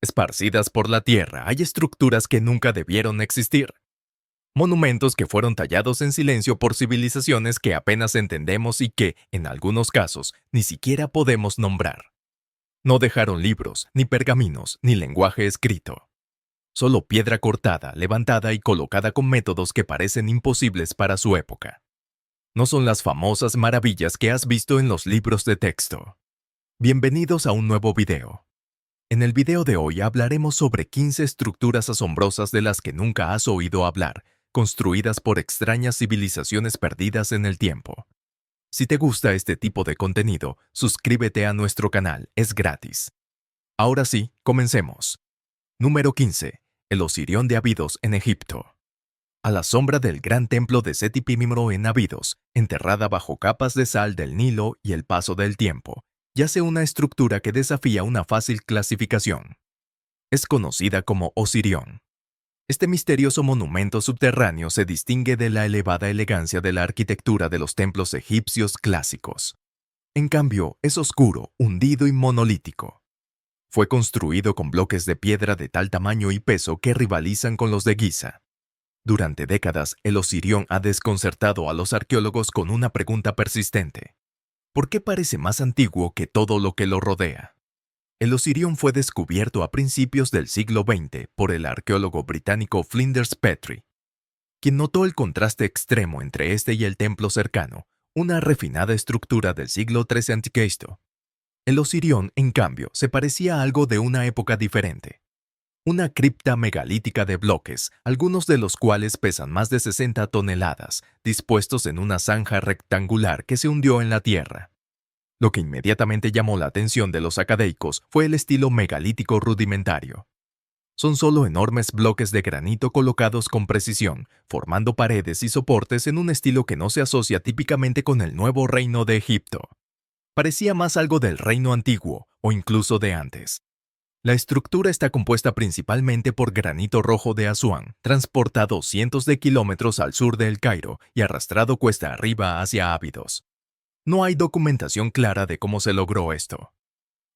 Esparcidas por la tierra hay estructuras que nunca debieron existir. Monumentos que fueron tallados en silencio por civilizaciones que apenas entendemos y que, en algunos casos, ni siquiera podemos nombrar. No dejaron libros, ni pergaminos, ni lenguaje escrito. Solo piedra cortada, levantada y colocada con métodos que parecen imposibles para su época. No son las famosas maravillas que has visto en los libros de texto. Bienvenidos a un nuevo video. En el video de hoy hablaremos sobre 15 estructuras asombrosas de las que nunca has oído hablar, construidas por extrañas civilizaciones perdidas en el tiempo. Si te gusta este tipo de contenido, suscríbete a nuestro canal, es gratis. Ahora sí, comencemos. Número 15. El Osirión de Abidos en Egipto. A la sombra del gran templo de Seti Pimimro en Abidos, enterrada bajo capas de sal del Nilo y el paso del tiempo, yace una estructura que desafía una fácil clasificación. Es conocida como Osirión. Este misterioso monumento subterráneo se distingue de la elevada elegancia de la arquitectura de los templos egipcios clásicos. En cambio, es oscuro, hundido y monolítico. Fue construido con bloques de piedra de tal tamaño y peso que rivalizan con los de Giza. Durante décadas, el Osirión ha desconcertado a los arqueólogos con una pregunta persistente. ¿Por qué parece más antiguo que todo lo que lo rodea? El Osirión fue descubierto a principios del siglo XX por el arqueólogo británico Flinders Petrie, quien notó el contraste extremo entre este y el templo cercano, una refinada estructura del siglo XIII a.C. El Osirión, en cambio, se parecía a algo de una época diferente. Una cripta megalítica de bloques, algunos de los cuales pesan más de 60 toneladas, dispuestos en una zanja rectangular que se hundió en la tierra. Lo que inmediatamente llamó la atención de los acadeicos fue el estilo megalítico rudimentario. Son solo enormes bloques de granito colocados con precisión, formando paredes y soportes en un estilo que no se asocia típicamente con el nuevo reino de Egipto. Parecía más algo del reino antiguo, o incluso de antes. La estructura está compuesta principalmente por granito rojo de Asuán, transportado cientos de kilómetros al sur de El Cairo y arrastrado cuesta arriba hacia Abidos. No hay documentación clara de cómo se logró esto.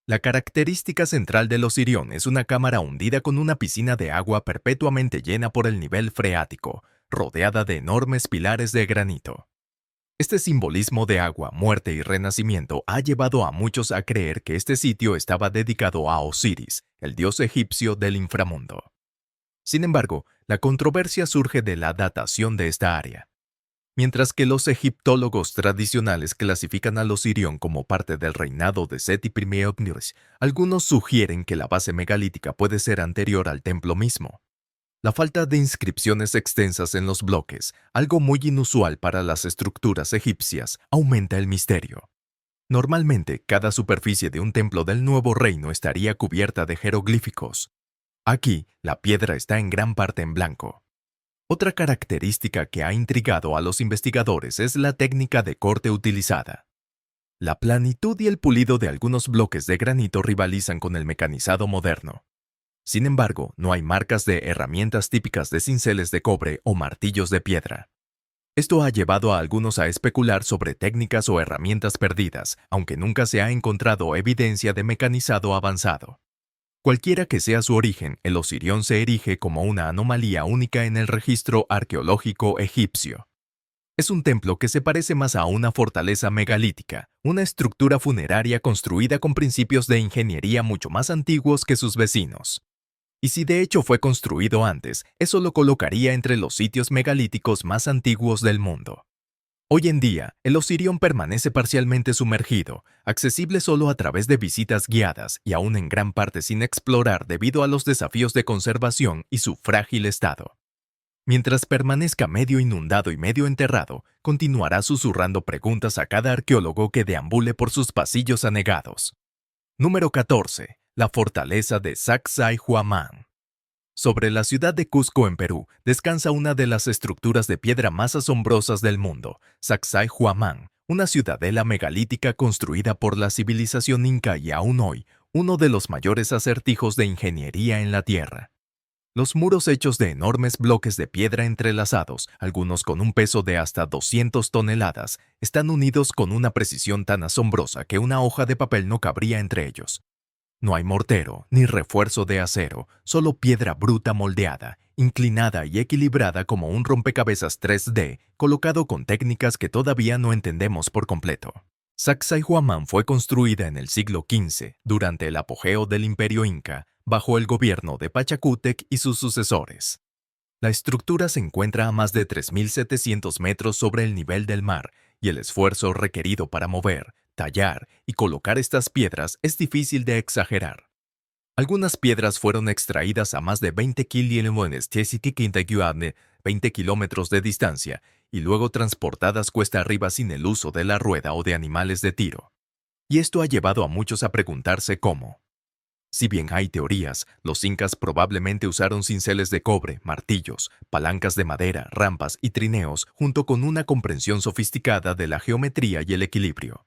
La característica central del Osirión es una cámara hundida con una piscina de agua perpetuamente llena por el nivel freático, rodeada de enormes pilares de granito. Este simbolismo de agua, muerte y renacimiento ha llevado a muchos a creer que este sitio estaba dedicado a Osiris, el dios egipcio del inframundo. Sin embargo, la controversia surge de la datación de esta área. Mientras que los egiptólogos tradicionales clasifican al Osirión como parte del reinado de Seti I, algunos sugieren que la base megalítica puede ser anterior al templo mismo. La falta de inscripciones extensas en los bloques, algo muy inusual para las estructuras egipcias, aumenta el misterio. Normalmente, cada superficie de un templo del Nuevo Reino estaría cubierta de jeroglíficos. Aquí, la piedra está en gran parte en blanco. Otra característica que ha intrigado a los investigadores es la técnica de corte utilizada. La planitud y el pulido de algunos bloques de granito rivalizan con el mecanizado moderno. Sin embargo, no hay marcas de herramientas típicas de cinceles de cobre o martillos de piedra. Esto ha llevado a algunos a especular sobre técnicas o herramientas perdidas, aunque nunca se ha encontrado evidencia de mecanizado avanzado. Cualquiera que sea su origen, el Osirión se erige como una anomalía única en el registro arqueológico egipcio. Es un templo que se parece más a una fortaleza megalítica, una estructura funeraria construida con principios de ingeniería mucho más antiguos que sus vecinos. Y si de hecho fue construido antes, eso lo colocaría entre los sitios megalíticos más antiguos del mundo. Hoy en día, el Osirión permanece parcialmente sumergido, accesible solo a través de visitas guiadas y aún en gran parte sin explorar debido a los desafíos de conservación y su frágil estado. Mientras permanezca medio inundado y medio enterrado, continuará susurrando preguntas a cada arqueólogo que deambule por sus pasillos anegados. Número 14. La fortaleza de Sacsayhuamán. Sobre la ciudad de Cusco en Perú descansa una de las estructuras de piedra más asombrosas del mundo, Sacsayhuamán, una ciudadela megalítica construida por la civilización inca y aún hoy, uno de los mayores acertijos de ingeniería en la Tierra. Los muros hechos de enormes bloques de piedra entrelazados, algunos con un peso de hasta 200 toneladas, están unidos con una precisión tan asombrosa que una hoja de papel no cabría entre ellos. No hay mortero ni refuerzo de acero, solo piedra bruta moldeada, inclinada y equilibrada como un rompecabezas 3D, colocado con técnicas que todavía no entendemos por completo. Sacsayhuamán fue construida en el siglo XV, durante el apogeo del Imperio Inca, bajo el gobierno de Pachacútec y sus sucesores. La estructura se encuentra a más de 3.700 metros sobre el nivel del mar, y el esfuerzo requerido para mover, tallar y colocar estas piedras es difícil de exagerar. Algunas piedras fueron extraídas a más de 20 kilómetros, 20 kilómetros de distancia, y luego transportadas cuesta arriba sin el uso de la rueda o de animales de tiro. Y esto ha llevado a muchos a preguntarse cómo. Si bien hay teorías, los incas probablemente usaron cinceles de cobre, martillos, palancas de madera, rampas y trineos, junto con una comprensión sofisticada de la geometría y el equilibrio.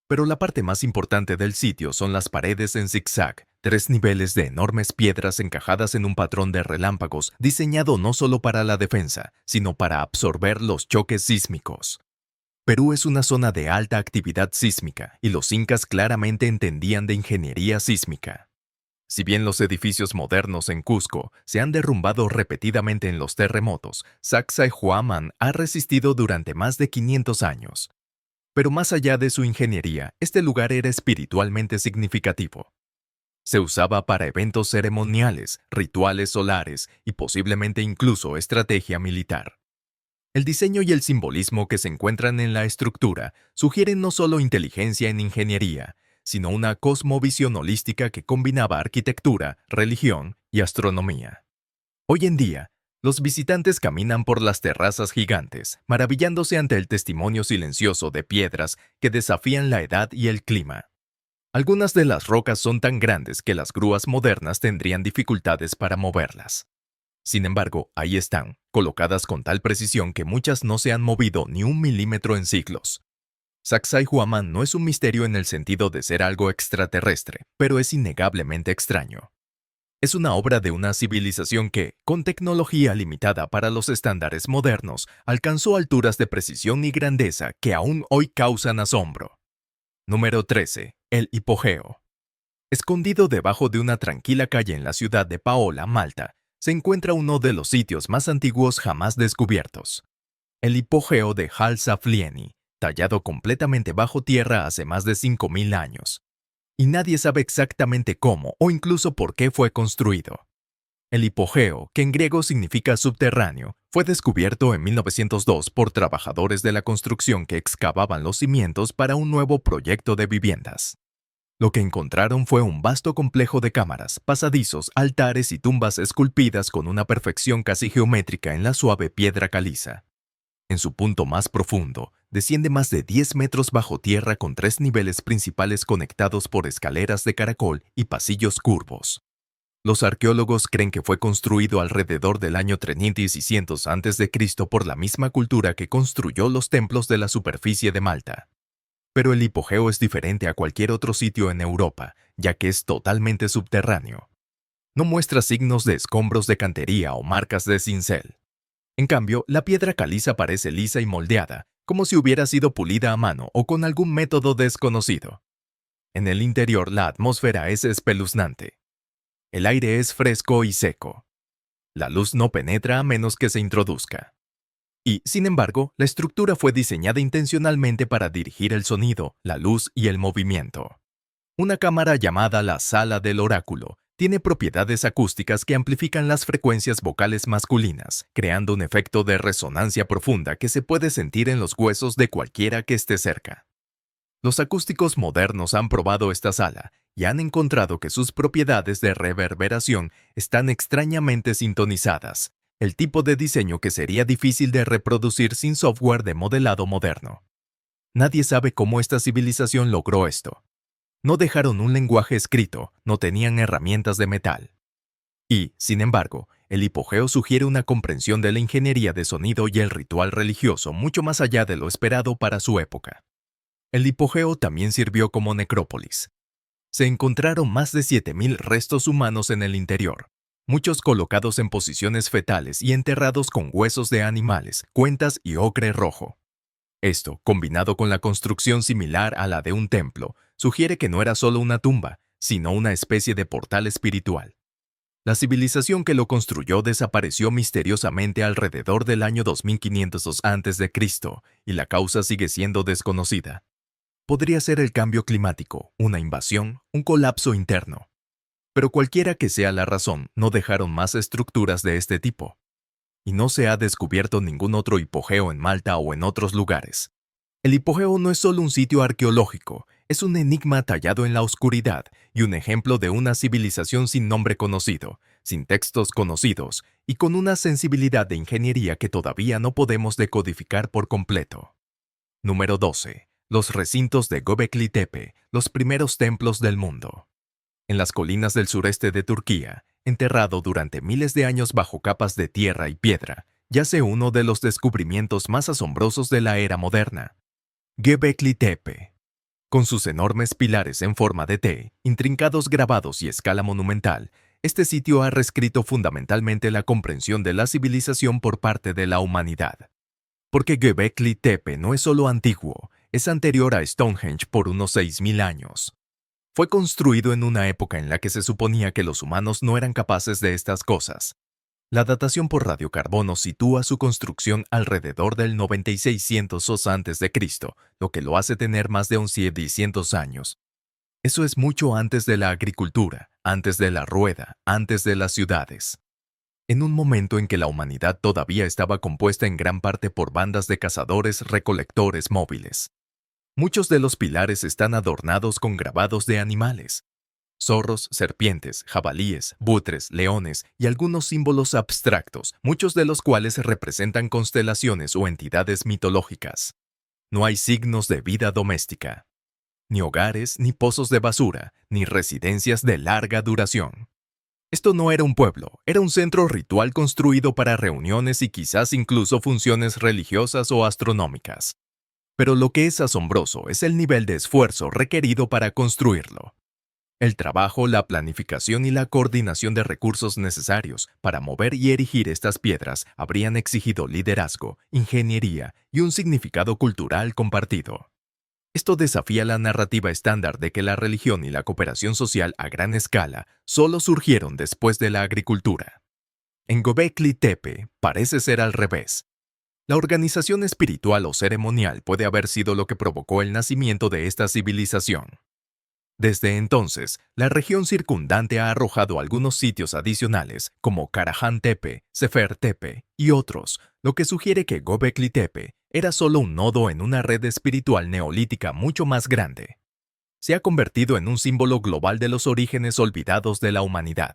Pero la parte más importante del sitio son las paredes en zigzag, 3 niveles de enormes piedras encajadas en un patrón de relámpagos diseñado no solo para la defensa, sino para absorber los choques sísmicos. Perú es una zona de alta actividad sísmica y los incas claramente entendían de ingeniería sísmica. Si bien los edificios modernos en Cusco se han derrumbado repetidamente en los terremotos, Sacsayhuamán ha resistido durante más de 500 años. Pero más allá de su ingeniería, este lugar era espiritualmente significativo. Se usaba para eventos ceremoniales, rituales solares y posiblemente incluso estrategia militar. El diseño y el simbolismo que se encuentran en la estructura sugieren no solo inteligencia en ingeniería, sino una cosmovisión holística que combinaba arquitectura, religión y astronomía. Hoy en día, los visitantes caminan por las terrazas gigantes, maravillándose ante el testimonio silencioso de piedras que desafían la edad y el clima. Algunas de las rocas son tan grandes que las grúas modernas tendrían dificultades para moverlas. Sin embargo, ahí están, colocadas con tal precisión que muchas no se han movido ni un milímetro en siglos. Sacsayhuamán no es un misterio en el sentido de ser algo extraterrestre, pero es innegablemente extraño. Es una obra de una civilización que, con tecnología limitada para los estándares modernos, alcanzó alturas de precisión y grandeza que aún hoy causan asombro. Número 13. El hipogeo. Escondido debajo de una tranquila calle en la ciudad de Paola, Malta, se encuentra uno de los sitios más antiguos jamás descubiertos. El hipogeo de Hal-Saflieni, tallado completamente bajo tierra hace más de 5.000 años. Y nadie sabe exactamente cómo o incluso por qué fue construido. El hipogeo, que en griego significa subterráneo, fue descubierto en 1902 por trabajadores de la construcción que excavaban los cimientos para un nuevo proyecto de viviendas. Lo que encontraron fue un vasto complejo de cámaras, pasadizos, altares y tumbas esculpidas con una perfección casi geométrica en la suave piedra caliza. En su punto más profundo, desciende más de 10 metros bajo tierra con 3 niveles principales conectados por escaleras de caracol y pasillos curvos. Los arqueólogos creen que fue construido alrededor del año 3600 a.C. por la misma cultura que construyó los templos de la superficie de Malta. Pero el hipogeo es diferente a cualquier otro sitio en Europa, ya que es totalmente subterráneo. No muestra signos de escombros de cantería o marcas de cincel. En cambio, la piedra caliza parece lisa y moldeada, como si hubiera sido pulida a mano o con algún método desconocido. En el interior, la atmósfera es espeluznante. El aire es fresco y seco. La luz no penetra a menos que se introduzca. Y, sin embargo, la estructura fue diseñada intencionalmente para dirigir el sonido, la luz y el movimiento. Una cámara llamada la Sala del Oráculo tiene propiedades acústicas que amplifican las frecuencias vocales masculinas, creando un efecto de resonancia profunda que se puede sentir en los huesos de cualquiera que esté cerca. Los acústicos modernos han probado esta sala y han encontrado que sus propiedades de reverberación están extrañamente sintonizadas, el tipo de diseño que sería difícil de reproducir sin software de modelado moderno. Nadie sabe cómo esta civilización logró esto. No dejaron un lenguaje escrito, no tenían herramientas de metal. Y, sin embargo, el hipogeo sugiere una comprensión de la ingeniería de sonido y el ritual religioso mucho más allá de lo esperado para su época. El hipogeo también sirvió como necrópolis. Se encontraron más de 7.000 restos humanos en el interior, muchos colocados en posiciones fetales y enterrados con huesos de animales, cuentas y ocre rojo. Esto, combinado con la construcción similar a la de un templo, sugiere que no era solo una tumba, sino una especie de portal espiritual. La civilización que lo construyó desapareció misteriosamente alrededor del año 2500 a.C. y la causa sigue siendo desconocida. Podría ser el cambio climático, una invasión, un colapso interno. Pero cualquiera que sea la razón, no dejaron más estructuras de este tipo. Y no se ha descubierto ningún otro hipogeo en Malta o en otros lugares. El hipogeo no es solo un sitio arqueológico, es un enigma tallado en la oscuridad y un ejemplo de una civilización sin nombre conocido, sin textos conocidos y con una sensibilidad de ingeniería que todavía no podemos decodificar por completo. Número 12. Los recintos de Göbekli Tepe, los primeros templos del mundo. En las colinas del sureste de Turquía, enterrado durante miles de años bajo capas de tierra y piedra, yace uno de los descubrimientos más asombrosos de la era moderna. Göbekli Tepe. Con sus enormes pilares en forma de T, intrincados grabados y escala monumental, este sitio ha reescrito fundamentalmente la comprensión de la civilización por parte de la humanidad. Porque Göbekli Tepe no es solo antiguo, es anterior a Stonehenge por unos 6000 años. Fue construido en una época en la que se suponía que los humanos no eran capaces de estas cosas. La datación por radiocarbono sitúa su construcción alrededor del 9600 a.C., lo que lo hace tener más de 1100 años. Eso es mucho antes de la agricultura, antes de la rueda, antes de las ciudades. En un momento en que la humanidad todavía estaba compuesta en gran parte por bandas de cazadores-recolectores móviles. Muchos de los pilares están adornados con grabados de animales. Zorros, serpientes, jabalíes, buitres, leones y algunos símbolos abstractos, muchos de los cuales representan constelaciones o entidades mitológicas. No hay signos de vida doméstica. Ni hogares, ni pozos de basura, ni residencias de larga duración. Esto no era un pueblo, era un centro ritual construido para reuniones y quizás incluso funciones religiosas o astronómicas. Pero lo que es asombroso es el nivel de esfuerzo requerido para construirlo. El trabajo, la planificación y la coordinación de recursos necesarios para mover y erigir estas piedras habrían exigido liderazgo, ingeniería y un significado cultural compartido. Esto desafía la narrativa estándar de que la religión y la cooperación social a gran escala solo surgieron después de la agricultura. En Göbekli Tepe parece ser al revés. La organización espiritual o ceremonial puede haber sido lo que provocó el nacimiento de esta civilización. Desde entonces, la región circundante ha arrojado algunos sitios adicionales, como Karahan Tepe, Sefer Tepe y otros, lo que sugiere que Göbekli Tepe era solo un nodo en una red espiritual neolítica mucho más grande. Se ha convertido en un símbolo global de los orígenes olvidados de la humanidad.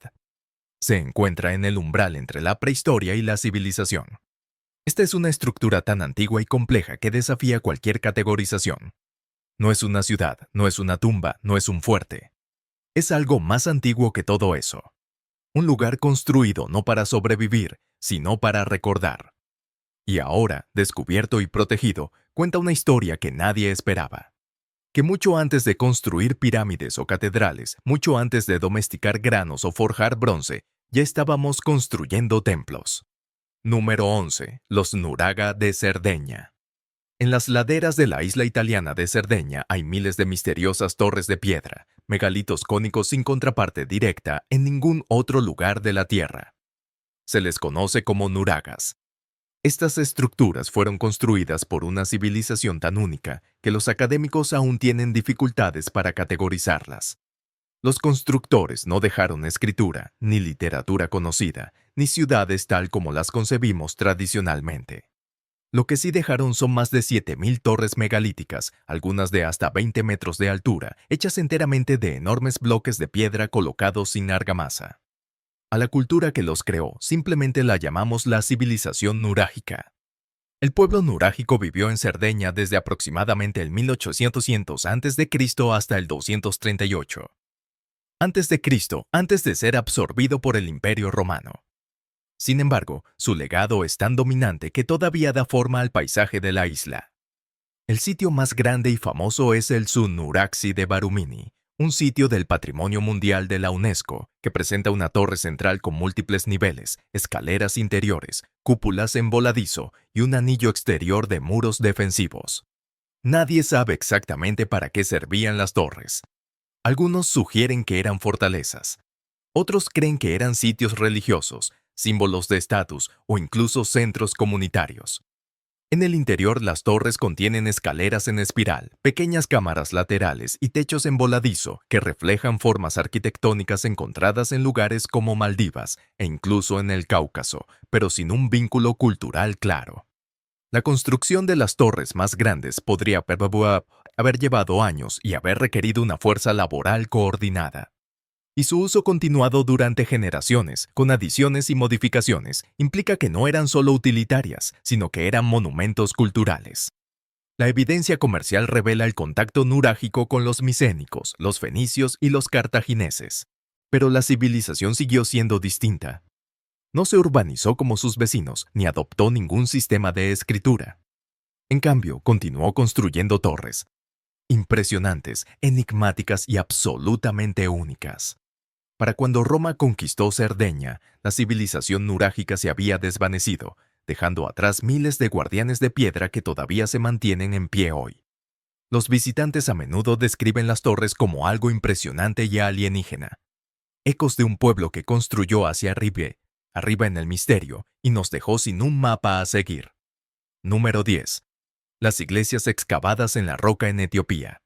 Se encuentra en el umbral entre la prehistoria y la civilización. Esta es una estructura tan antigua y compleja que desafía cualquier categorización. No es una ciudad, no es una tumba, no es un fuerte. Es algo más antiguo que todo eso. Un lugar construido no para sobrevivir, sino para recordar. Y ahora, descubierto y protegido, cuenta una historia que nadie esperaba. Que mucho antes de construir pirámides o catedrales, mucho antes de domesticar granos o forjar bronce, ya estábamos construyendo templos. Número 11. Los Nuraga de Cerdeña. En las laderas de la isla italiana de Cerdeña hay miles de misteriosas torres de piedra, megalitos cónicos sin contraparte directa en ningún otro lugar de la Tierra. Se les conoce como nuragas. Estas estructuras fueron construidas por una civilización tan única que los académicos aún tienen dificultades para categorizarlas. Los constructores no dejaron escritura, ni literatura conocida, ni ciudades tal como las concebimos tradicionalmente. Lo que sí dejaron son más de 7000 torres megalíticas, algunas de hasta 20 metros de altura, hechas enteramente de enormes bloques de piedra colocados sin argamasa. A la cultura que los creó simplemente la llamamos la civilización nurágica. El pueblo nurágico vivió en Cerdeña desde aproximadamente el 1800 a.C. hasta el 238 a.C., antes de ser absorbido por el Imperio Romano. Sin embargo, su legado es tan dominante que todavía da forma al paisaje de la isla. El sitio más grande y famoso es el Sunuraxi de Barumini, un sitio del Patrimonio Mundial de la UNESCO que presenta una torre central con múltiples niveles, escaleras interiores, cúpulas en voladizo y un anillo exterior de muros defensivos. Nadie sabe exactamente para qué servían las torres. Algunos sugieren que eran fortalezas. Otros creen que eran sitios religiosos, símbolos de estatus o incluso centros comunitarios. En el interior, las torres contienen escaleras en espiral, pequeñas cámaras laterales y techos en voladizo que reflejan formas arquitectónicas encontradas en lugares como Maldivas e incluso en el Cáucaso, pero sin un vínculo cultural claro. La construcción de las torres más grandes podría haber llevado años y haber requerido una fuerza laboral coordinada. Y su uso continuado durante generaciones, con adiciones y modificaciones, implica que no eran solo utilitarias, sino que eran monumentos culturales. La evidencia comercial revela el contacto nurágico con los micénicos, los fenicios y los cartagineses. Pero la civilización siguió siendo distinta. No se urbanizó como sus vecinos, ni adoptó ningún sistema de escritura. En cambio, continuó construyendo torres, impresionantes, enigmáticas y absolutamente únicas. Para cuando Roma conquistó Cerdeña, la civilización nurágica se había desvanecido, dejando atrás miles de guardianes de piedra que todavía se mantienen en pie hoy. Los visitantes a menudo describen las torres como algo impresionante y alienígena, ecos de un pueblo que construyó hacia arriba en el misterio, y nos dejó sin un mapa a seguir. Número 10. Las iglesias excavadas en la roca en Etiopía.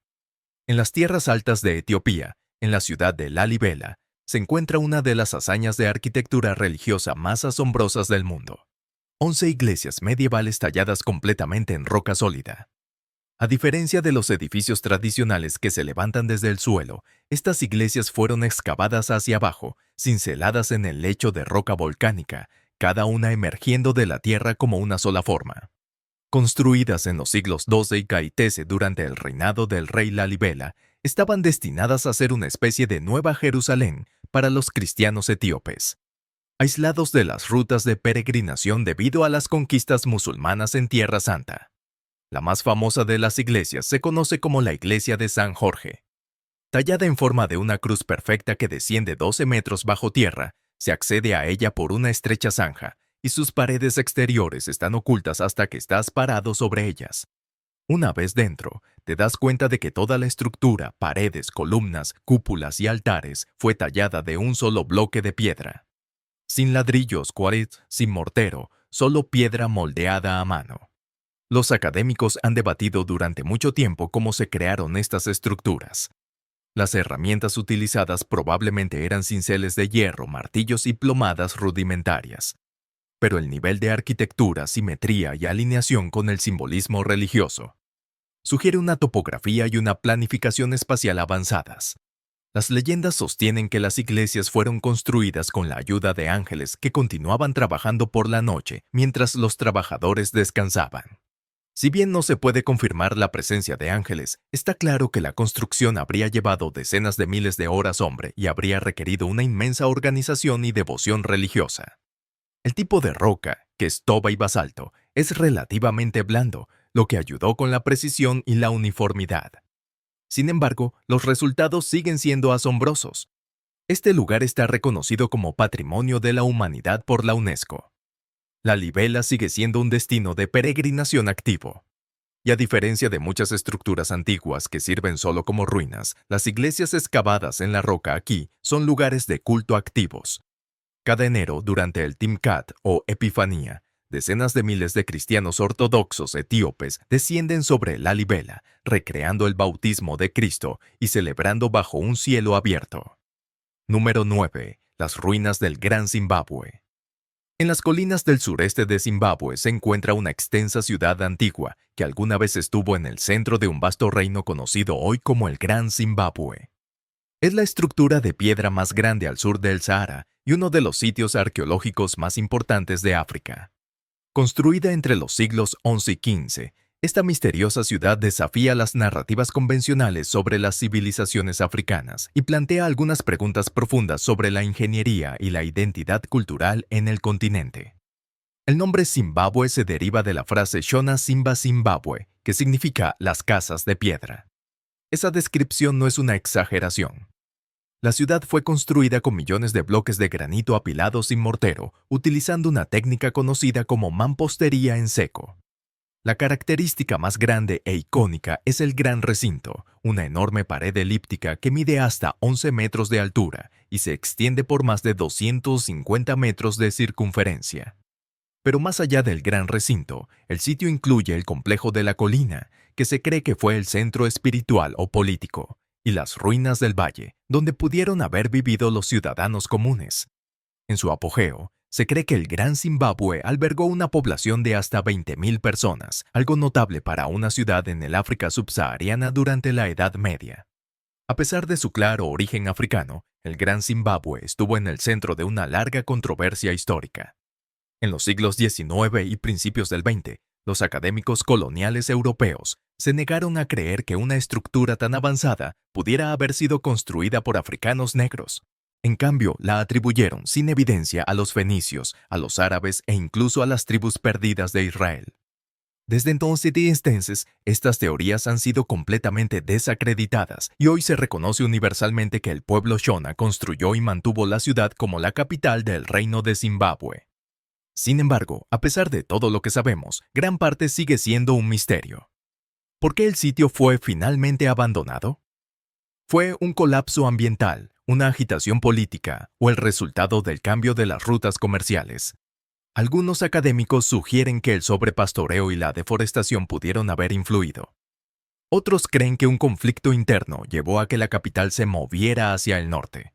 En las tierras altas de Etiopía, en la ciudad de Lalibela, se encuentra una de las hazañas de arquitectura religiosa más asombrosas del mundo. 11 iglesias medievales talladas completamente en roca sólida. A diferencia de los edificios tradicionales que se levantan desde el suelo, estas iglesias fueron excavadas hacia abajo, cinceladas en el lecho de roca volcánica, cada una emergiendo de la tierra como una sola forma. Construidas en los siglos XII y XIII durante el reinado del rey Lalibela, estaban destinadas a ser una especie de Nueva Jerusalén para los cristianos etíopes, aislados de las rutas de peregrinación debido a las conquistas musulmanas en Tierra Santa. La más famosa de las iglesias se conoce como la Iglesia de San Jorge. Tallada en forma de una cruz perfecta que desciende 12 metros bajo tierra, se accede a ella por una estrecha zanja, y sus paredes exteriores están ocultas hasta que estás parado sobre ellas. Una vez dentro, te das cuenta de que toda la estructura, paredes, columnas, cúpulas y altares fue tallada de un solo bloque de piedra. Sin ladrillos, sin mortero, solo piedra moldeada a mano. Los académicos han debatido durante mucho tiempo cómo se crearon estas estructuras. Las herramientas utilizadas probablemente eran cinceles de hierro, martillos y plomadas rudimentarias. Pero el nivel de arquitectura, simetría y alineación con el simbolismo religioso sugiere una topografía y una planificación espacial avanzadas. Las leyendas sostienen que las iglesias fueron construidas con la ayuda de ángeles que continuaban trabajando por la noche mientras los trabajadores descansaban. Si bien no se puede confirmar la presencia de ángeles, está claro que la construcción habría llevado decenas de miles de horas hombre y habría requerido una inmensa organización y devoción religiosa. El tipo de roca, que es toba y basalto, es relativamente blando, lo que ayudó con la precisión y la uniformidad. Sin embargo, los resultados siguen siendo asombrosos. Este lugar está reconocido como Patrimonio de la Humanidad por la UNESCO. Lalibela sigue siendo un destino de peregrinación activo. Y a diferencia de muchas estructuras antiguas que sirven solo como ruinas, las iglesias excavadas en la roca aquí son lugares de culto activos. Cada enero, durante el Timkat o Epifanía, decenas de miles de cristianos ortodoxos etíopes descienden sobre Lalibela, recreando el bautismo de Cristo y celebrando bajo un cielo abierto. Número 9. Las ruinas del Gran Zimbabue. En las colinas del sureste de Zimbabue se encuentra una extensa ciudad antigua que alguna vez estuvo en el centro de un vasto reino conocido hoy como el Gran Zimbabue. Es la estructura de piedra más grande al sur del Sahara y uno de los sitios arqueológicos más importantes de África. Construida entre los siglos XI y XV, esta misteriosa ciudad desafía las narrativas convencionales sobre las civilizaciones africanas y plantea algunas preguntas profundas sobre la ingeniería y la identidad cultural en el continente. El nombre Zimbabue se deriva de la frase Shona Simba Zimbabwe, que significa las casas de piedra. Esa descripción no es una exageración. La ciudad fue construida con millones de bloques de granito apilados sin mortero, utilizando una técnica conocida como mampostería en seco. La característica más grande e icónica es el Gran Recinto, una enorme pared elíptica que mide hasta 11 metros de altura y se extiende por más de 250 metros de circunferencia. Pero más allá del Gran Recinto, el sitio incluye el complejo de la colina, que se cree que fue el centro espiritual o político, y las ruinas del valle, donde pudieron haber vivido los ciudadanos comunes. En su apogeo, se cree que el Gran Zimbabue albergó una población de hasta 20.000 personas, algo notable para una ciudad en el África subsahariana durante la Edad Media. A pesar de su claro origen africano, el Gran Zimbabue estuvo en el centro de una larga controversia histórica. En los siglos XIX y principios del XX, los académicos coloniales europeos se negaron a creer que una estructura tan avanzada pudiera haber sido construida por africanos negros. En cambio, la atribuyeron sin evidencia a los fenicios, a los árabes e incluso a las tribus perdidas de Israel. Desde entonces, estas teorías han sido completamente desacreditadas y hoy se reconoce universalmente que el pueblo Shona construyó y mantuvo la ciudad como la capital del reino de Zimbabue. Sin embargo, a pesar de todo lo que sabemos, gran parte sigue siendo un misterio. ¿Por qué el sitio fue finalmente abandonado? ¿Fue un colapso ambiental, una agitación política o el resultado del cambio de las rutas comerciales? Algunos académicos sugieren que el sobrepastoreo y la deforestación pudieron haber influido. Otros creen que un conflicto interno llevó a que la capital se moviera hacia el norte.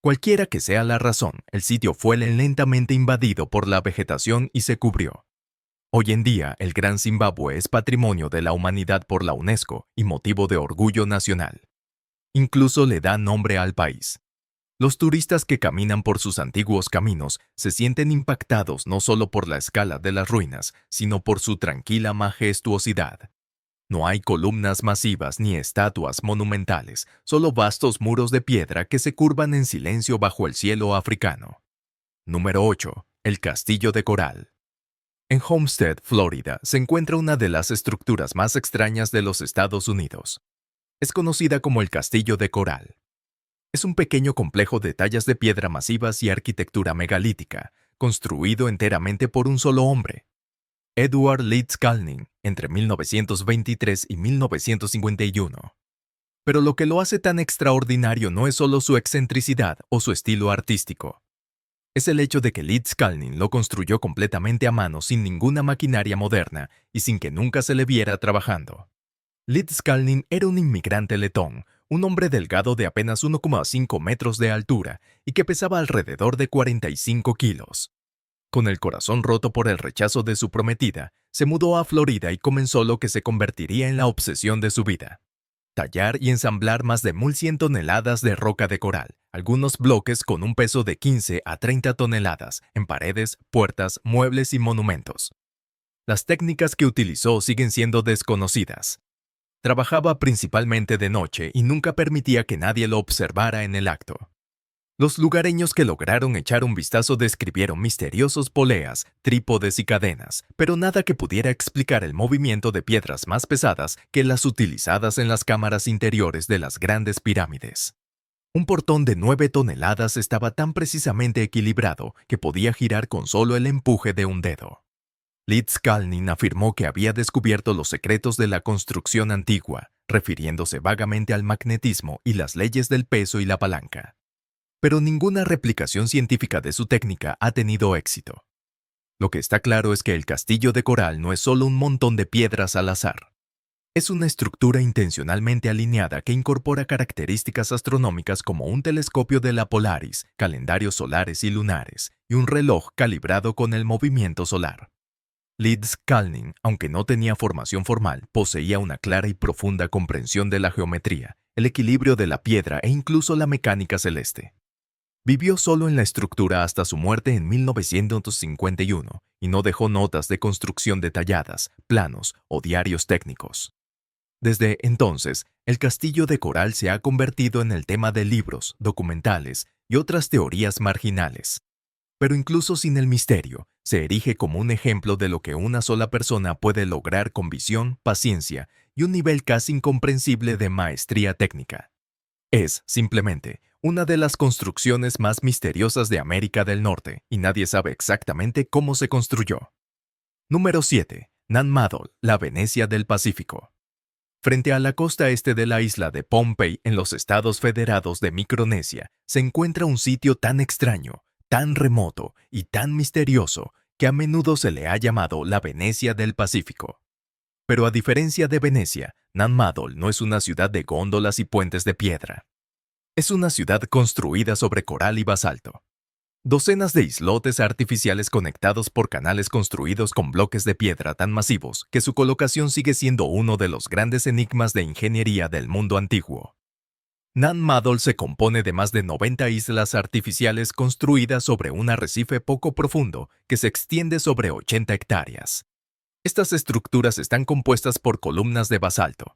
Cualquiera que sea la razón, el sitio fue lentamente invadido por la vegetación y se cubrió. Hoy en día, el Gran Zimbabue es Patrimonio de la Humanidad por la UNESCO y motivo de orgullo nacional. Incluso le da nombre al país. Los turistas que caminan por sus antiguos caminos se sienten impactados no solo por la escala de las ruinas, sino por su tranquila majestuosidad. No hay columnas masivas ni estatuas monumentales, solo vastos muros de piedra que se curvan en silencio bajo el cielo africano. Número 8. El Castillo de Coral. En Homestead, Florida, se encuentra una de las estructuras más extrañas de los Estados Unidos. Es conocida como el Castillo de Coral. Es un pequeño complejo de tallas de piedra masivas y arquitectura megalítica, construido enteramente por un solo hombre, Edward Leeds Kalnin, entre 1923 y 1951. Pero lo que lo hace tan extraordinario no es solo su excentricidad o su estilo artístico. Es el hecho de que Leeds Kalnin lo construyó completamente a mano sin ninguna maquinaria moderna y sin que nunca se le viera trabajando. Leeds Kalnin era un inmigrante letón, un hombre delgado de apenas 1,5 metros de altura y que pesaba alrededor de 45 kilos. Con el corazón roto por el rechazo de su prometida, se mudó a Florida y comenzó lo que se convertiría en la obsesión de su vida: tallar y ensamblar más de 1.100 toneladas de roca de coral, algunos bloques con un peso de 15 a 30 toneladas, en paredes, puertas, muebles y monumentos. Las técnicas que utilizó siguen siendo desconocidas. Trabajaba principalmente de noche y nunca permitía que nadie lo observara en el acto. Los lugareños que lograron echar un vistazo describieron misteriosos poleas, trípodes y cadenas, pero nada que pudiera explicar el movimiento de piedras más pesadas que las utilizadas en las cámaras interiores de las grandes pirámides. Un portón de 9 toneladas estaba tan precisamente equilibrado que podía girar con solo el empuje de un dedo. Leeds Kalnin afirmó que había descubierto los secretos de la construcción antigua, refiriéndose vagamente al magnetismo y las leyes del peso y la palanca. Pero ninguna replicación científica de su técnica ha tenido éxito. Lo que está claro es que el castillo de coral no es solo un montón de piedras al azar. Es una estructura intencionalmente alineada que incorpora características astronómicas como un telescopio de la Polaris, calendarios solares y lunares, y un reloj calibrado con el movimiento solar. Leeds Kalnin, aunque no tenía formación formal, poseía una clara y profunda comprensión de la geometría, el equilibrio de la piedra e incluso la mecánica celeste. Vivió solo en la estructura hasta su muerte en 1951 y no dejó notas de construcción detalladas, planos o diarios técnicos. Desde entonces, el castillo de coral se ha convertido en el tema de libros, documentales y otras teorías marginales. Pero incluso sin el misterio, se erige como un ejemplo de lo que una sola persona puede lograr con visión, paciencia y un nivel casi incomprensible de maestría técnica. Es, simplemente, una de las construcciones más misteriosas de América del Norte y nadie sabe exactamente cómo se construyó. Número 7. Nan Madol, la Venecia del Pacífico. Frente a la costa este de la isla de Pohnpei, en los Estados Federados de Micronesia, se encuentra un sitio tan extraño, tan remoto y tan misterioso que a menudo se le ha llamado la Venecia del Pacífico. Pero a diferencia de Venecia, Nan Madol no es una ciudad de góndolas y puentes de piedra. Es una ciudad construida sobre coral y basalto. Docenas de islotes artificiales conectados por canales construidos con bloques de piedra tan masivos que su colocación sigue siendo uno de los grandes enigmas de ingeniería del mundo antiguo. Nan Madol se compone de más de 90 islas artificiales construidas sobre un arrecife poco profundo que se extiende sobre 80 hectáreas. Estas estructuras están compuestas por columnas de basalto,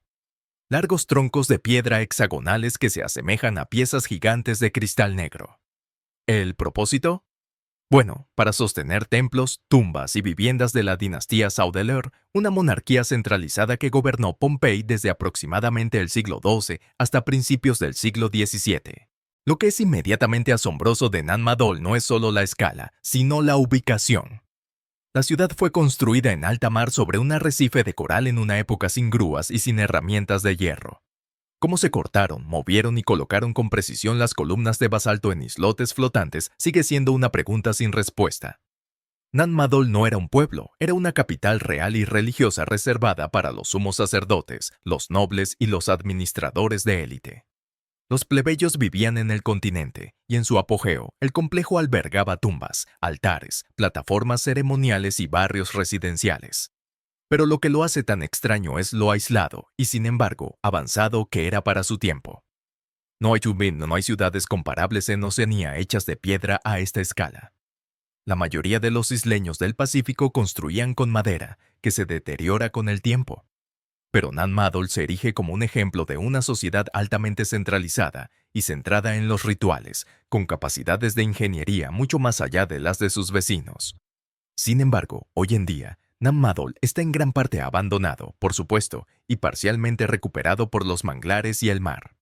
largos troncos de piedra hexagonales que se asemejan a piezas gigantes de cristal negro. ¿El propósito? Bueno, para sostener templos, tumbas y viviendas de la dinastía Saudeleur, una monarquía centralizada que gobernó Pohnpei desde aproximadamente el siglo XII hasta principios del siglo XVII. Lo que es inmediatamente asombroso de Nan Madol no es solo la escala, sino la ubicación. La ciudad fue construida en alta mar sobre un arrecife de coral en una época sin grúas y sin herramientas de hierro. Cómo se cortaron, movieron y colocaron con precisión las columnas de basalto en islotes flotantes sigue siendo una pregunta sin respuesta. Nan Madol no era un pueblo, era una capital real y religiosa reservada para los sumos sacerdotes, los nobles y los administradores de élite. Los plebeyos vivían en el continente, y en su apogeo, el complejo albergaba tumbas, altares, plataformas ceremoniales y barrios residenciales. Pero lo que lo hace tan extraño es lo aislado y, sin embargo, avanzado que era para su tiempo. No hay ciudades comparables en Oceanía hechas de piedra a esta escala. La mayoría de los isleños del Pacífico construían con madera, que se deteriora con el tiempo. Pero Nan Madol se erige como un ejemplo de una sociedad altamente centralizada y centrada en los rituales, con capacidades de ingeniería mucho más allá de las de sus vecinos. Sin embargo, hoy en día, Nan Madol está en gran parte abandonado, por supuesto, y parcialmente recuperado por los manglares y el mar.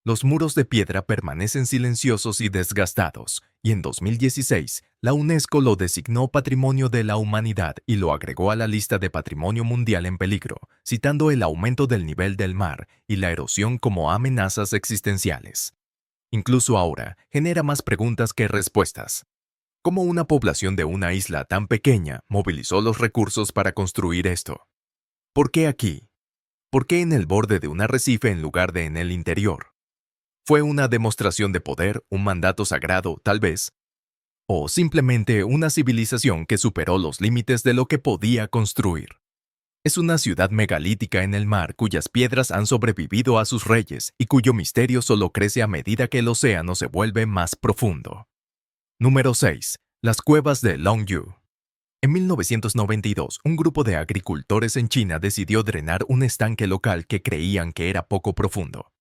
Los muros de piedra permanecen silenciosos y desgastados, y en 2016, la UNESCO lo designó Patrimonio de la Humanidad y lo agregó a la lista de Patrimonio Mundial en Peligro, citando el aumento del nivel del mar y la erosión como amenazas existenciales. Incluso ahora, genera más preguntas que respuestas. ¿Cómo una población de una isla tan pequeña movilizó los recursos para construir esto? ¿Por qué aquí? ¿Por qué en el borde de un arrecife en lugar de en el interior? ¿Fue una demostración de poder, un mandato sagrado, tal vez? ¿O simplemente una civilización que superó los límites de lo que podía construir? Es una ciudad megalítica en el mar cuyas piedras han sobrevivido a sus reyes y cuyo misterio solo crece a medida que el océano se vuelve más profundo. Número 6. Las cuevas de Longyu. En 1992, un grupo de agricultores en China decidió drenar un estanque local que creían que era poco profundo.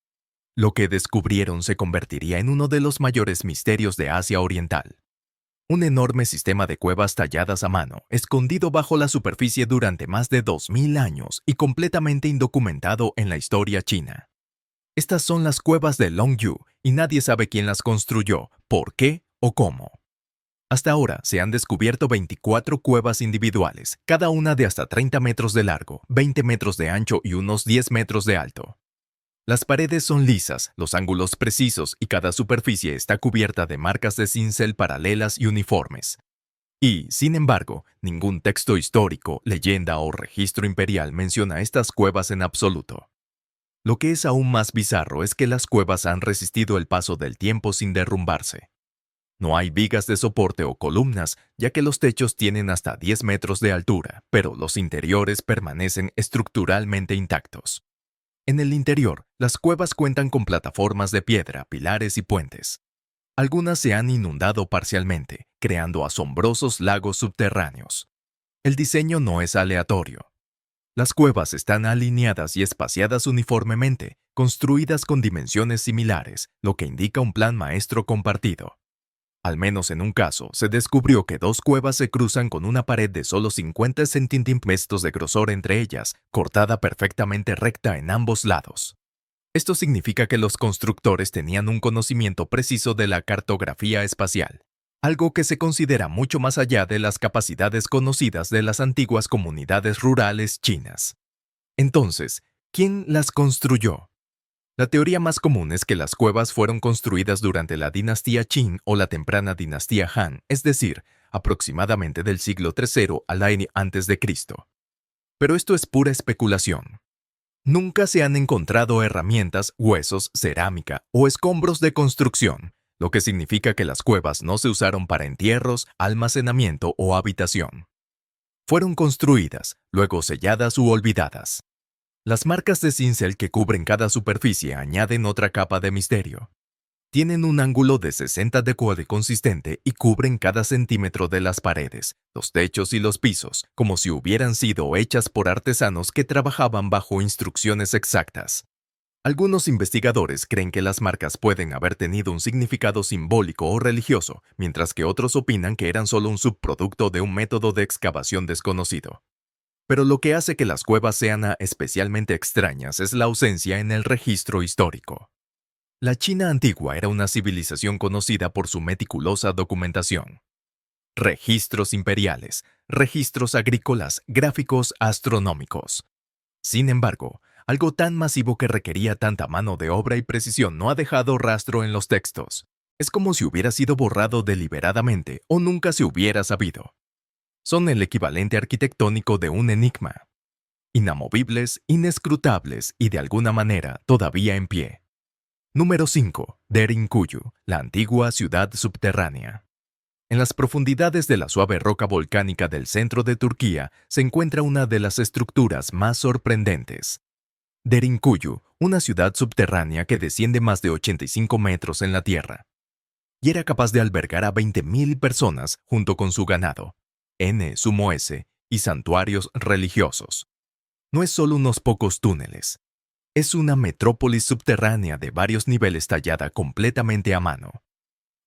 Lo que descubrieron se convertiría en uno de los mayores misterios de Asia Oriental. Un enorme sistema de cuevas talladas a mano, escondido bajo la superficie durante más de 2000 años y completamente indocumentado en la historia china. Estas son las cuevas de Longyu y nadie sabe quién las construyó, por qué o cómo. Hasta ahora se han descubierto 24 cuevas individuales, cada una de hasta 30 metros de largo, 20 metros de ancho y unos 10 metros de alto. Las paredes son lisas, los ángulos precisos y cada superficie está cubierta de marcas de cincel paralelas y uniformes. Y, sin embargo, ningún texto histórico, leyenda o registro imperial menciona estas cuevas en absoluto. Lo que es aún más bizarro es que las cuevas han resistido el paso del tiempo sin derrumbarse. No hay vigas de soporte o columnas, ya que los techos tienen hasta 10 metros de altura, pero los interiores permanecen estructuralmente intactos. En el interior, las cuevas cuentan con plataformas de piedra, pilares y puentes. Algunas se han inundado parcialmente, creando asombrosos lagos subterráneos. El diseño no es aleatorio. Las cuevas están alineadas y espaciadas uniformemente, construidas con dimensiones similares, lo que indica un plan maestro compartido. Al menos en un caso, se descubrió que dos cuevas se cruzan con una pared de solo 50 centímetros de grosor entre ellas, cortada perfectamente recta en ambos lados. Esto significa que los constructores tenían un conocimiento preciso de la cartografía espacial. algo que se considera mucho más allá de las capacidades conocidas de las antiguas comunidades rurales chinas. Entonces, ¿quién las construyó? La teoría más común es que las cuevas fueron construidas durante la dinastía Qin o la temprana dinastía Han, es decir, aproximadamente del siglo III al año antes de Cristo. Pero esto es pura especulación. Nunca se han encontrado herramientas, huesos, cerámica o escombros de construcción, lo que significa que las cuevas no se usaron para entierros, almacenamiento o habitación. Fueron construidas, luego selladas u olvidadas. Las marcas de cincel que cubren cada superficie añaden otra capa de misterio. Tienen un ángulo de 60 de cuadro consistente y cubren cada centímetro de las paredes, los techos y los pisos, como si hubieran sido hechas por artesanos que trabajaban bajo instrucciones exactas. Algunos investigadores creen que las marcas pueden haber tenido un significado simbólico o religioso, mientras que otros opinan que eran solo un subproducto de un método de excavación desconocido. Pero lo que hace que las cuevas sean especialmente extrañas es la ausencia en el registro histórico. La China antigua era una civilización conocida por su meticulosa documentación. Registros imperiales, registros agrícolas, gráficos astronómicos. Sin embargo, algo tan masivo que requería tanta mano de obra y precisión no ha dejado rastro en los textos. Es como si hubiera sido borrado deliberadamente o nunca se hubiera sabido. Son el equivalente arquitectónico de un enigma. Inamovibles, inescrutables y de alguna manera todavía en pie. Número 5. Derinkuyu, la antigua ciudad subterránea. En las profundidades de la suave roca volcánica del centro de Turquía se encuentra una de las estructuras más sorprendentes. Derinkuyu, una ciudad subterránea que desciende más de 85 metros en la tierra. Y era capaz de albergar a 20.000 personas junto con su ganado, sumo S, y santuarios religiosos. No es solo unos pocos túneles. Es una metrópolis subterránea de varios niveles tallada completamente a mano.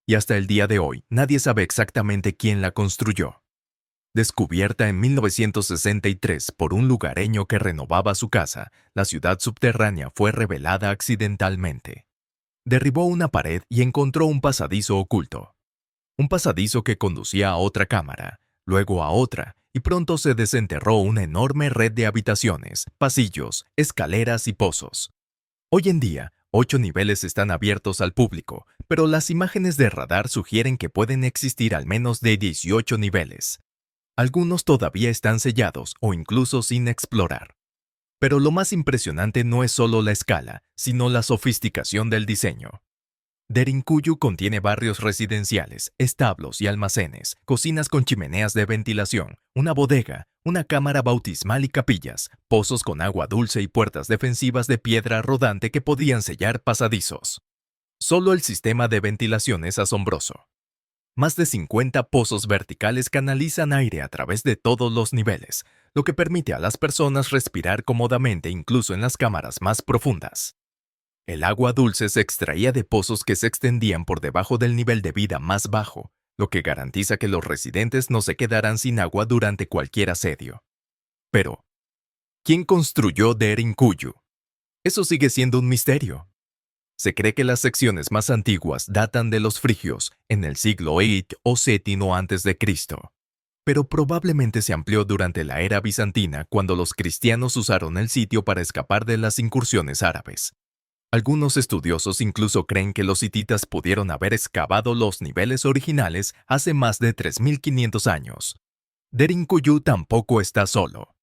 Y hasta el día de hoy, nadie sabe exactamente quién la construyó. Descubierta en 1963 por un lugareño que renovaba su casa, la ciudad subterránea fue revelada accidentalmente. Derribó una pared y encontró un pasadizo oculto. Un pasadizo que conducía a otra cámara, luego a otra, y pronto se desenterró una enorme red de habitaciones, pasillos, escaleras y pozos. Hoy en día, 8 niveles están abiertos al público, pero las imágenes de radar sugieren que pueden existir al menos de 18 niveles. Algunos todavía están sellados o incluso sin explorar. Pero lo más impresionante no es solo la escala, sino la sofisticación del diseño. Derinkuyu contiene barrios residenciales, establos y almacenes, cocinas con chimeneas de ventilación, una bodega, una cámara bautismal y capillas, pozos con agua dulce y puertas defensivas de piedra rodante que podían sellar pasadizos. Solo el sistema de ventilación es asombroso. Más de 50 pozos verticales canalizan aire a través de todos los niveles, lo que permite a las personas respirar cómodamente incluso en las cámaras más profundas. El agua dulce se extraía de pozos que se extendían por debajo del nivel de vida más bajo, lo que garantiza que los residentes no se quedarán sin agua durante cualquier asedio. Pero, ¿quién construyó Derinkuyu? Eso sigue siendo un misterio. Se cree que las secciones más antiguas datan de los frigios, en el siglo VIII o VII antes de Cristo. Pero probablemente se amplió durante la era bizantina cuando los cristianos usaron el sitio para escapar de las incursiones árabes. Algunos estudiosos incluso creen que los hititas pudieron haber excavado los niveles originales hace más de 3.500 años. Derinkuyu tampoco está solo.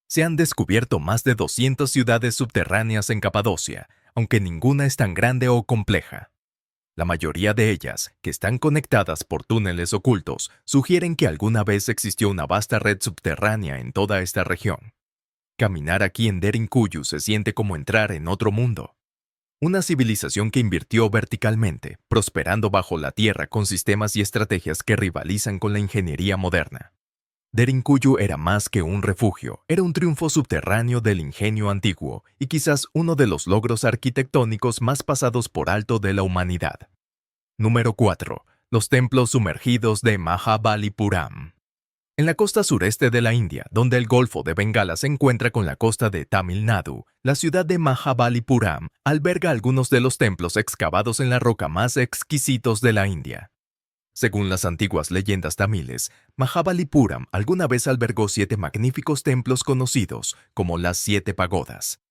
Se han descubierto más de 200 ciudades subterráneas en Capadocia, aunque ninguna es tan grande o compleja. La mayoría de ellas, que están conectadas por túneles ocultos, sugieren que alguna vez existió una vasta red subterránea en toda esta región. Caminar aquí en Derinkuyu se siente como entrar en otro mundo. Una civilización que invirtió verticalmente, prosperando bajo la tierra con sistemas y estrategias que rivalizan con la ingeniería moderna. Derinkuyu era más que un refugio, era un triunfo subterráneo del ingenio antiguo y quizás uno de los logros arquitectónicos más pasados por alto de la humanidad. Número 4. Los templos sumergidos de Mahabalipuram. En la costa sureste de la India, donde el Golfo de Bengala se encuentra con la costa de Tamil Nadu, la ciudad de Mahabalipuram alberga algunos de los templos excavados en la roca más exquisitos de la India. Según las antiguas leyendas tamiles, Mahabalipuram alguna vez albergó 7 magníficos templos conocidos como las 7 pagodas.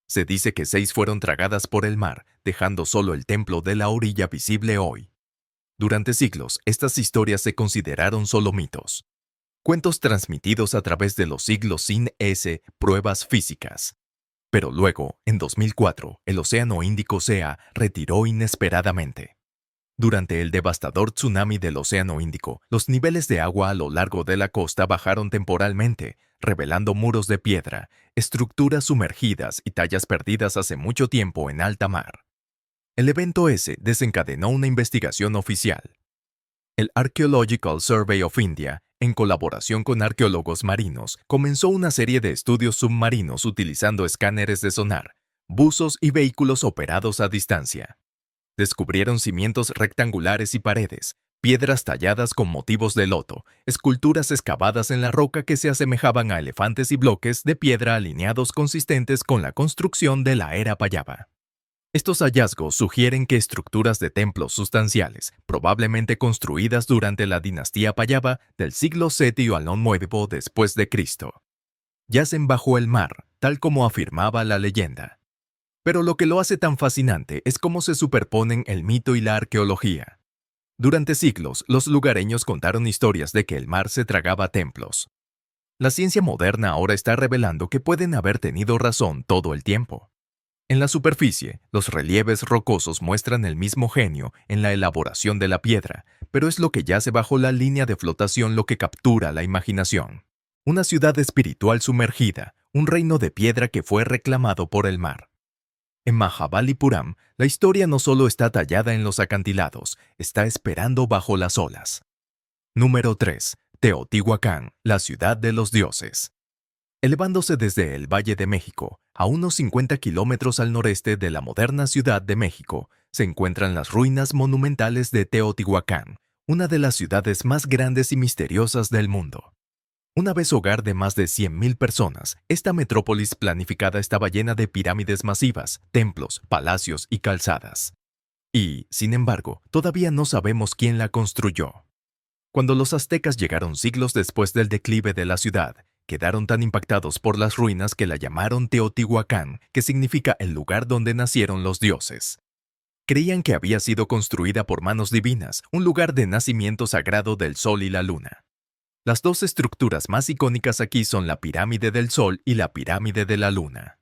Se dice que 6 fueron tragadas por el mar, dejando solo el templo de la orilla visible hoy. Durante siglos, estas historias se consideraron solo mitos. Cuentos transmitidos a través de los siglos sin pruebas físicas. Pero luego, en 2004, el Océano Índico se retiró inesperadamente. Durante el devastador tsunami del Océano Índico, los niveles de agua a lo largo de la costa bajaron temporalmente, revelando muros de piedra, estructuras sumergidas y tallas perdidas hace mucho tiempo en alta mar. El evento desencadenó una investigación oficial. El Archaeological Survey of India, en colaboración con arqueólogos marinos, comenzó una serie de estudios submarinos utilizando escáneres de sonar, buzos y vehículos operados a distancia. Descubrieron cimientos rectangulares y paredes, piedras talladas con motivos de loto, esculturas excavadas en la roca que se asemejaban a elefantes y bloques de piedra alineados consistentes con la construcción de la era Pallava. Estos hallazgos sugieren que estructuras de templos sustanciales, probablemente construidas durante la dinastía Pallava del siglo VII al IX después de Cristo, yacen bajo el mar, tal como afirmaba la leyenda. Pero lo que lo hace tan fascinante es cómo se superponen el mito y la arqueología. Durante siglos, los lugareños contaron historias de que el mar se tragaba templos. La ciencia moderna ahora está revelando que pueden haber tenido razón todo el tiempo. En la superficie, los relieves rocosos muestran el mismo genio en la elaboración de la piedra, pero es lo que yace bajo la línea de flotación lo que captura la imaginación. Una ciudad espiritual sumergida, un reino de piedra que fue reclamado por el mar. En Mahabalipuram, la historia no solo está tallada en los acantilados, está esperando bajo las olas. Número 3. Teotihuacán, la ciudad de los dioses. Elevándose desde el Valle de México, a unos 50 kilómetros al noreste de la moderna Ciudad de México, se encuentran las ruinas monumentales de Teotihuacán, una de las ciudades más grandes y misteriosas del mundo. Una vez hogar de más de 100.000 personas, esta metrópolis planificada estaba llena de pirámides masivas, templos, palacios y calzadas. Y, sin embargo, todavía no sabemos quién la construyó. Cuando los aztecas llegaron siglos después del declive de la ciudad, quedaron tan impactados por las ruinas que la llamaron Teotihuacán, que significa el lugar donde nacieron los dioses. Creían que había sido construida por manos divinas, un lugar de nacimiento sagrado del sol y la luna. Las dos estructuras más icónicas aquí son la pirámide del Sol y la pirámide de la Luna.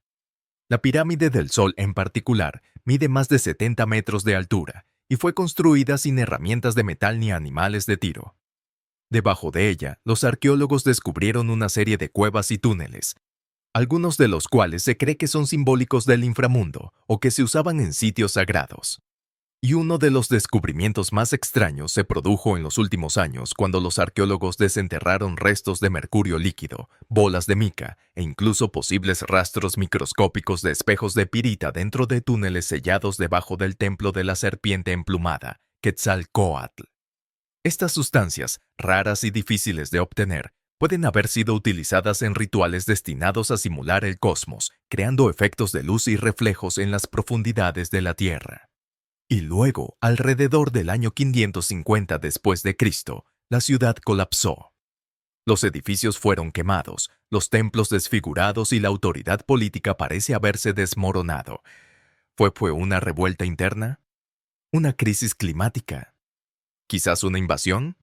La pirámide del Sol en particular mide más de 70 metros de altura y fue construida sin herramientas de metal ni animales de tiro. Debajo de ella, los arqueólogos descubrieron una serie de cuevas y túneles, algunos de los cuales se cree que son simbólicos del inframundo o que se usaban en sitios sagrados. Y uno de los descubrimientos más extraños se produjo en los últimos años cuando los arqueólogos desenterraron restos de mercurio líquido, bolas de mica e incluso posibles rastros microscópicos de espejos de pirita dentro de túneles sellados debajo del templo de la serpiente emplumada, Quetzalcóatl. Estas sustancias, raras y difíciles de obtener, pueden haber sido utilizadas en rituales destinados a simular el cosmos, creando efectos de luz y reflejos en las profundidades de la Tierra. Y luego, alrededor del año 550 después de Cristo, la ciudad colapsó. Los edificios fueron quemados, los templos desfigurados y la autoridad política parece haberse desmoronado. ¿Fue una revuelta interna? ¿Una crisis climática? ¿Quizás una invasión?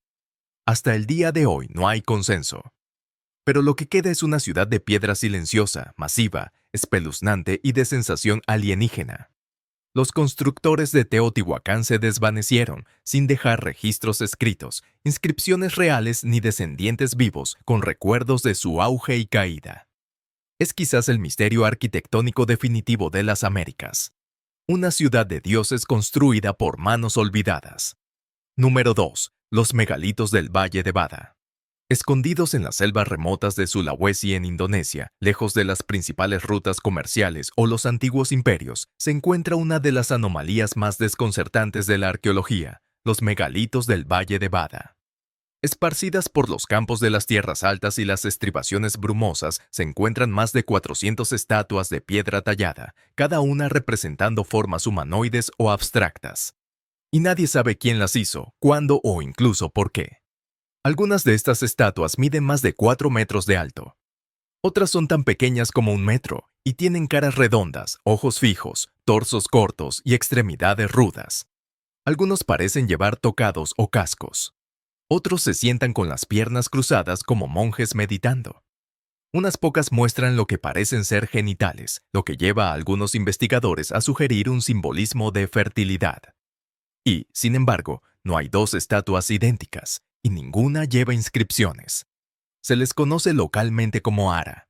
Hasta el día de hoy no hay consenso. Pero lo que queda es una ciudad de piedra silenciosa, masiva, espeluznante y de sensación alienígena. Los constructores de Teotihuacán se desvanecieron, sin dejar registros escritos, inscripciones reales ni descendientes vivos con recuerdos de su auge y caída. Es quizás el misterio arquitectónico definitivo de las Américas. Una ciudad de dioses construida por manos olvidadas. Número 2. Los megalitos del Valle de Bada. Escondidos en las selvas remotas de Sulawesi en Indonesia, lejos de las principales rutas comerciales o los antiguos imperios, se encuentra una de las anomalías más desconcertantes de la arqueología, los megalitos del Valle de Bada. Esparcidas por los campos de las tierras altas y las estribaciones brumosas, se encuentran más de 400 estatuas de piedra tallada, cada una representando formas humanoides o abstractas. y nadie sabe quién las hizo, cuándo o incluso por qué. Algunas de estas estatuas miden más de 4 metros de alto. Otras son tan pequeñas como 1 metro y tienen caras redondas, ojos fijos, torsos cortos y extremidades rudas. Algunos parecen llevar tocados o cascos. Otros se sientan con las piernas cruzadas como monjes meditando. Unas pocas muestran lo que parecen ser genitales, lo que lleva a algunos investigadores a sugerir un simbolismo de fertilidad. Y, sin embargo, no hay dos estatuas idénticas, y ninguna lleva inscripciones. Se les conoce localmente como ara.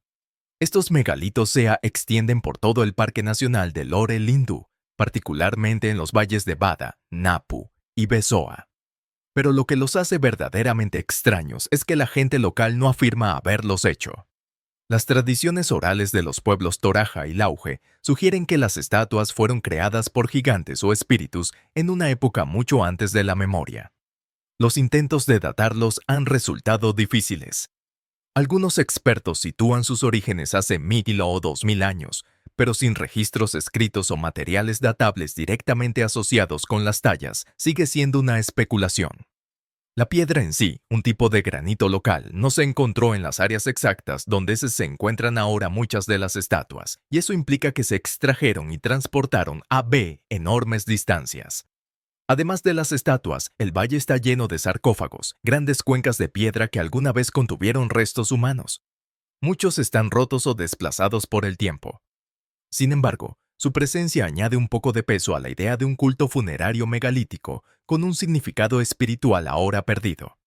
Estos megalitos se extienden por todo el Parque Nacional de Lore Lindu, particularmente en los valles de Bada, Napu y Besoa. Pero lo que los hace verdaderamente extraños es que la gente local no afirma haberlos hecho. Las tradiciones orales de los pueblos Toraja y Lauge sugieren que las estatuas fueron creadas por gigantes o espíritus en una época mucho antes de la memoria. Los intentos de datarlos han resultado difíciles. Algunos expertos sitúan sus orígenes hace 1000 o 2000 años, pero sin registros escritos o materiales datables directamente asociados con las tallas, sigue siendo una especulación. La piedra en sí, un tipo de granito local, no se encontró en las áreas exactas donde se encuentran ahora muchas de las estatuas, y eso implica que se extrajeron y transportaron a enormes distancias. Además de las estatuas, el valle está lleno de sarcófagos, grandes cuencas de piedra que alguna vez contuvieron restos humanos. Muchos están rotos o desplazados por el tiempo. Sin embargo, su presencia añade un poco de peso a la idea de un culto funerario megalítico con un significado espiritual ahora perdido.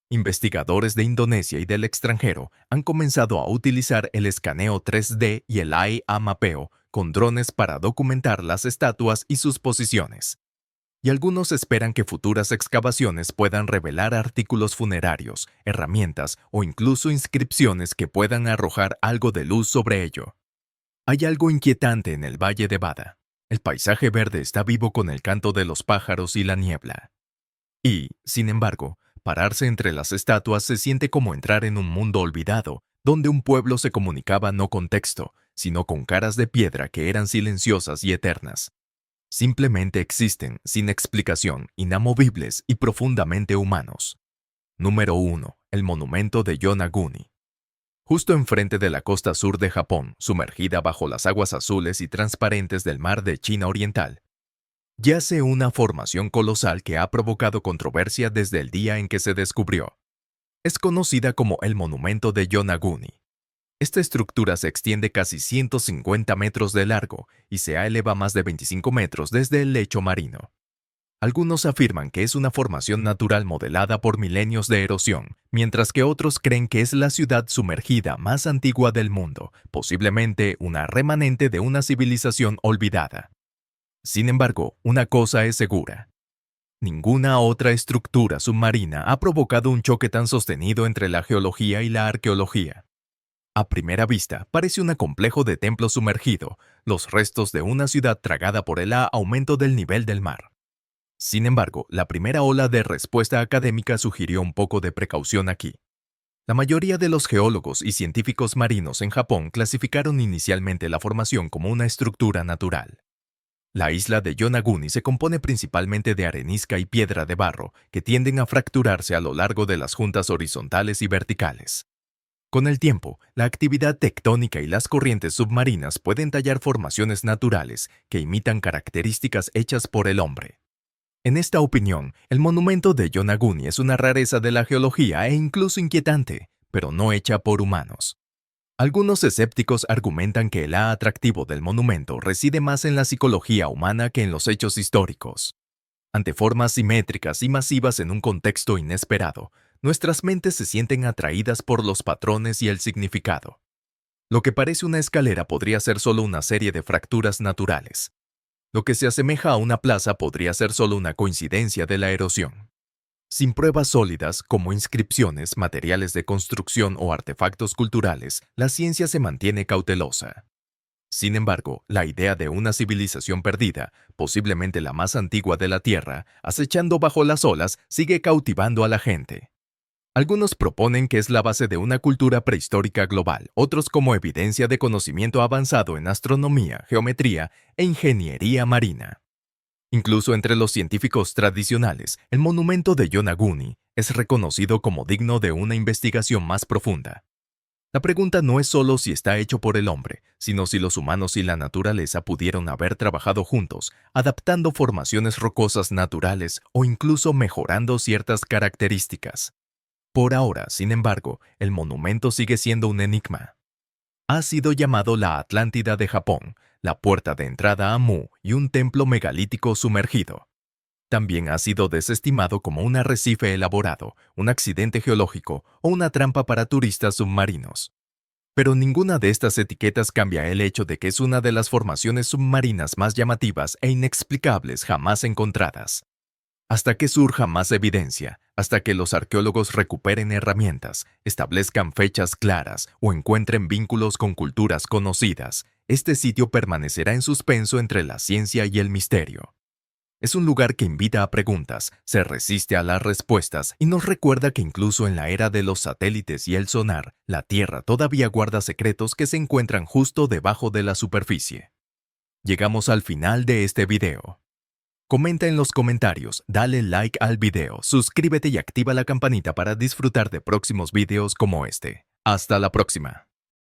Investigadores de Indonesia y del extranjero han comenzado a utilizar el escaneo 3D y el AI-mapeo con drones para documentar las estatuas y sus posiciones. Y algunos esperan que futuras excavaciones puedan revelar artículos funerarios, herramientas o incluso inscripciones que puedan arrojar algo de luz sobre ello. Hay algo inquietante en el Valle de Bada. El paisaje verde está vivo con el canto de los pájaros y la niebla. Y, sin embargo, pararse entre las estatuas se siente como entrar en un mundo olvidado, donde un pueblo se comunicaba no con texto, sino con caras de piedra que eran silenciosas y eternas. Simplemente existen, sin explicación, inamovibles y profundamente humanos. Número 1. El monumento de Yonaguni. Justo enfrente de la costa sur de Japón, sumergida bajo las aguas azules y transparentes del mar de China Oriental, yace una formación colosal que ha provocado controversia desde el día en que se descubrió. Es conocida como el monumento de Yonaguni. Esta estructura se extiende casi 150 metros de largo y se eleva más de 25 metros desde el lecho marino. Algunos afirman que es una formación natural modelada por milenios de erosión, mientras que otros creen que es la ciudad sumergida más antigua del mundo, posiblemente una remanente de una civilización olvidada. Sin embargo, una cosa es segura. Ninguna otra estructura submarina ha provocado un choque tan sostenido entre la geología y la arqueología. A primera vista, parece un complejo de templo sumergido, los restos de una ciudad tragada por el aumento del nivel del mar. Sin embargo, la primera ola de respuesta académica sugirió un poco de precaución aquí. La mayoría de los geólogos y científicos marinos en Japón clasificaron inicialmente la formación como una estructura natural. La isla de Yonaguni se compone principalmente de arenisca y piedra de barro que tienden a fracturarse a lo largo de las juntas horizontales y verticales. Con el tiempo, la actividad tectónica y las corrientes submarinas pueden tallar formaciones naturales que imitan características hechas por el hombre. En esta opinión, el monumento de Yonaguni es una rareza de la geología e incluso inquietante, pero no hecha por humanos. Algunos escépticos argumentan que el atractivo del monumento reside más en la psicología humana que en los hechos históricos. Ante formas simétricas y masivas en un contexto inesperado, nuestras mentes se sienten atraídas por los patrones y el significado. Lo que parece una escalera podría ser solo una serie de fracturas naturales. Lo que se asemeja a una plaza podría ser solo una coincidencia de la erosión. Sin pruebas sólidas, como inscripciones, materiales de construcción o artefactos culturales, la ciencia se mantiene cautelosa. Sin embargo, la idea de una civilización perdida, posiblemente la más antigua de la Tierra, acechando bajo las olas, sigue cautivando a la gente. Algunos proponen que es la base de una cultura prehistórica global, otros como evidencia de conocimiento avanzado en astronomía, geometría e ingeniería marina. Incluso entre los científicos tradicionales, el monumento de Yonaguni es reconocido como digno de una investigación más profunda. La pregunta no es solo si está hecho por el hombre, sino si los humanos y la naturaleza pudieron haber trabajado juntos, adaptando formaciones rocosas naturales o incluso mejorando ciertas características. Por ahora, sin embargo, el monumento sigue siendo un enigma. Ha sido llamado la Atlántida de Japón, la puerta de entrada a Mu y un templo megalítico sumergido. También ha sido desestimado como un arrecife elaborado, un accidente geológico o una trampa para turistas submarinos. Pero ninguna de estas etiquetas cambia el hecho de que es una de las formaciones submarinas más llamativas e inexplicables jamás encontradas. Hasta que surja más evidencia, hasta que los arqueólogos recuperen herramientas, establezcan fechas claras o encuentren vínculos con culturas conocidas, este sitio permanecerá en suspenso entre la ciencia y el misterio. Es un lugar que invita a preguntas, se resiste a las respuestas y nos recuerda que incluso en la era de los satélites y el sonar, la Tierra todavía guarda secretos que se encuentran justo debajo de la superficie. Llegamos al final de este video. Comenta en los comentarios, dale like al video, suscríbete y activa la campanita para disfrutar de próximos videos como este. Hasta la próxima.